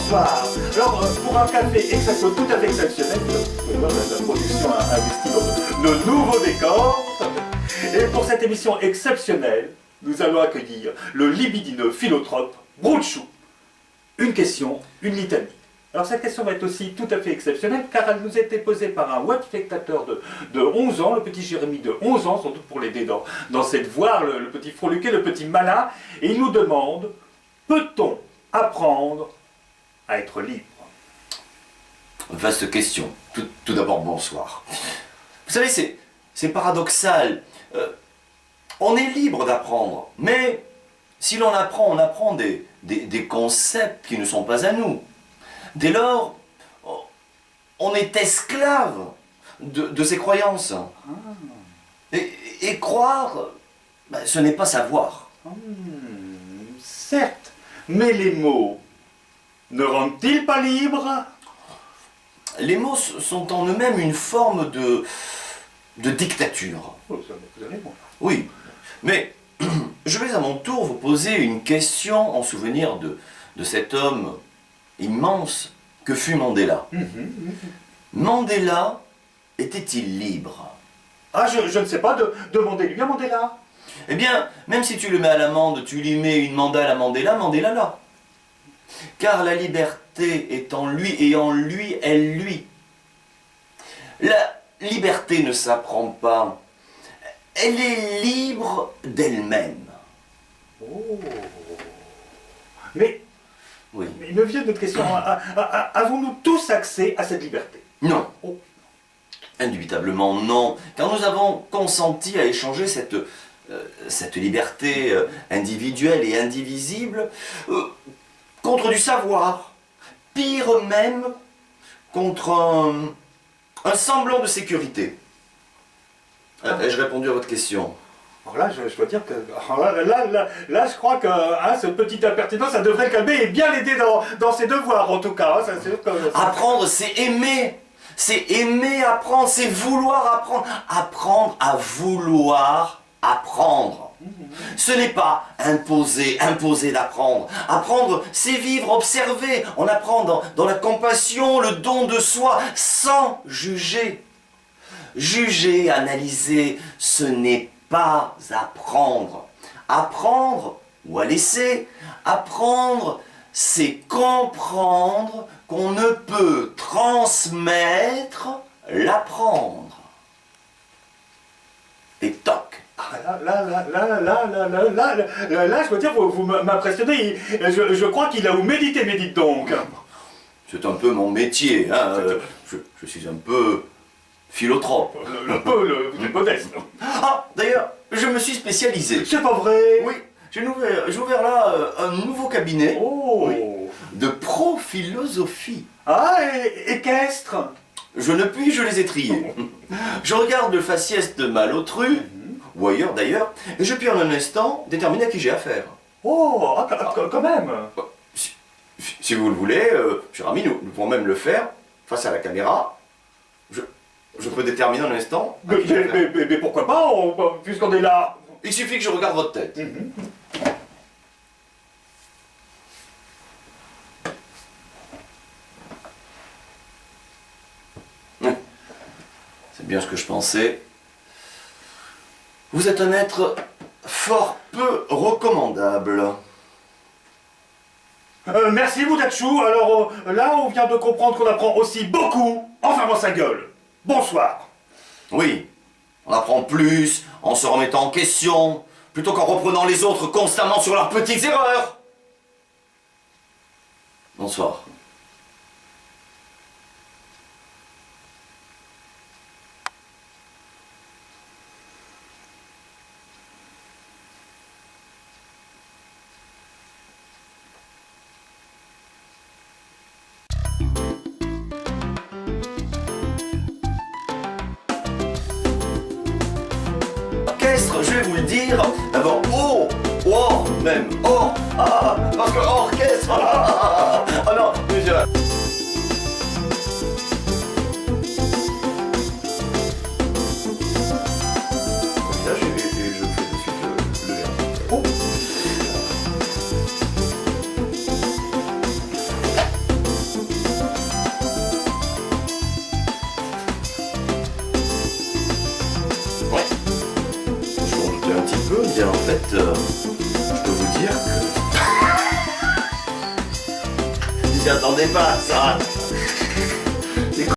bonsoir. Alors, pour un café tout à fait exceptionnel, vous pouvez voir la production a investi dans nos nouveaux décors. Et pour cette émission exceptionnelle, nous allons accueillir le libidineux philanthrope Broutchou. Une question, une litanie. Alors cette question va être aussi tout à fait exceptionnelle car elle nous a été posée par un web spectateur de 11 ans, le petit Jérémy de 11 ans, sans doute pour l'aider dans cette voie, le petit Froluquet, le petit malin, et il nous demande, peut-on apprendre à être libre? Vaste question. Tout d'abord, bonsoir. Vous savez, c'est paradoxal. On est libre d'apprendre, mais si l'on apprend, on apprend des concepts qui ne sont pas à nous. Dès lors, on est esclave de ses croyances. Et croire, ce n'est pas savoir. Certes, mais les mots ne rendent-ils pas libres? Les mots sont en eux-mêmes une forme de dictature. Oh, vous avez raison. Oui, mais je vais à mon tour vous poser une question en souvenir de cet homme immense que fut Mandela. Mandela était-il libre? Ah, je ne sais pas, demandez-lui à Mandela. Eh bien, même si tu le mets à l'amende, tu lui mets une mandale à Mandela, Mandela là. Car la liberté est en lui et en lui, elle lui. La liberté ne s'apprend pas. Elle est libre d'elle-même. Oh. Mais Oui. il me vient notre question. Avons-nous tous accès à cette liberté? Non. Oh. Indubitablement non. Car nous avons consenti à échanger cette liberté individuelle et indivisible contre du savoir. Pire même, contre un semblant de sécurité. Ai-je répondu à votre question? Alors là, je dois dire que là, je crois que ce petit impertinent, ça devrait le calmer et bien l'aider dans ses devoirs, en tout cas. Ça, c'est sûr que, apprendre, c'est aimer. C'est aimer apprendre, c'est vouloir apprendre. Apprendre à vouloir apprendre. Ce n'est pas imposer d'apprendre. Apprendre, c'est vivre, observer. On apprend dans la compassion, le don de soi, sans juger. Juger, analyser, ce n'est pas apprendre. Apprendre, ou à laisser, apprendre, c'est comprendre qu'on ne peut transmettre l'apprendre. Et toc. Là, je dois dire, vous m'impressionnez. Je crois qu'il a où médité, mais dites donc. C'est un peu mon métier, hein. Je suis un peu philanthrope. Vous êtes modeste. Ah, d'ailleurs, je me suis spécialisé. C'est pas vrai? Oui, j'ai ouvert là un nouveau cabinet Oui. de pro-philosophie. Ah, équestre. Je ne puis-je les étrier. Je regarde le faciès de Malotru, ou ailleurs d'ailleurs, et je puis en un instant déterminer à qui j'ai affaire. Oh, quand même. Si vous le voulez, cher ami, nous pouvons même le faire face à la caméra. Je peux déterminer en un instant. Mais pourquoi pas, puisqu'on est là. Il suffit que je regarde votre tête. C'est bien ce que je pensais. Vous êtes un être fort peu recommandable. Merci Boudachou. Alors là, on vient de comprendre qu'on apprend aussi beaucoup en fermant sa gueule. Bonsoir. Oui, on apprend plus en se remettant en question, plutôt qu'en reprenant les autres constamment sur leurs petites erreurs. Bonsoir. Je vais vous le dire, d'abord, même, parce que orchestre, non, monsieur. Là, je fais de suite le lien. je peux vous dire que... J'y attendais pas à ça.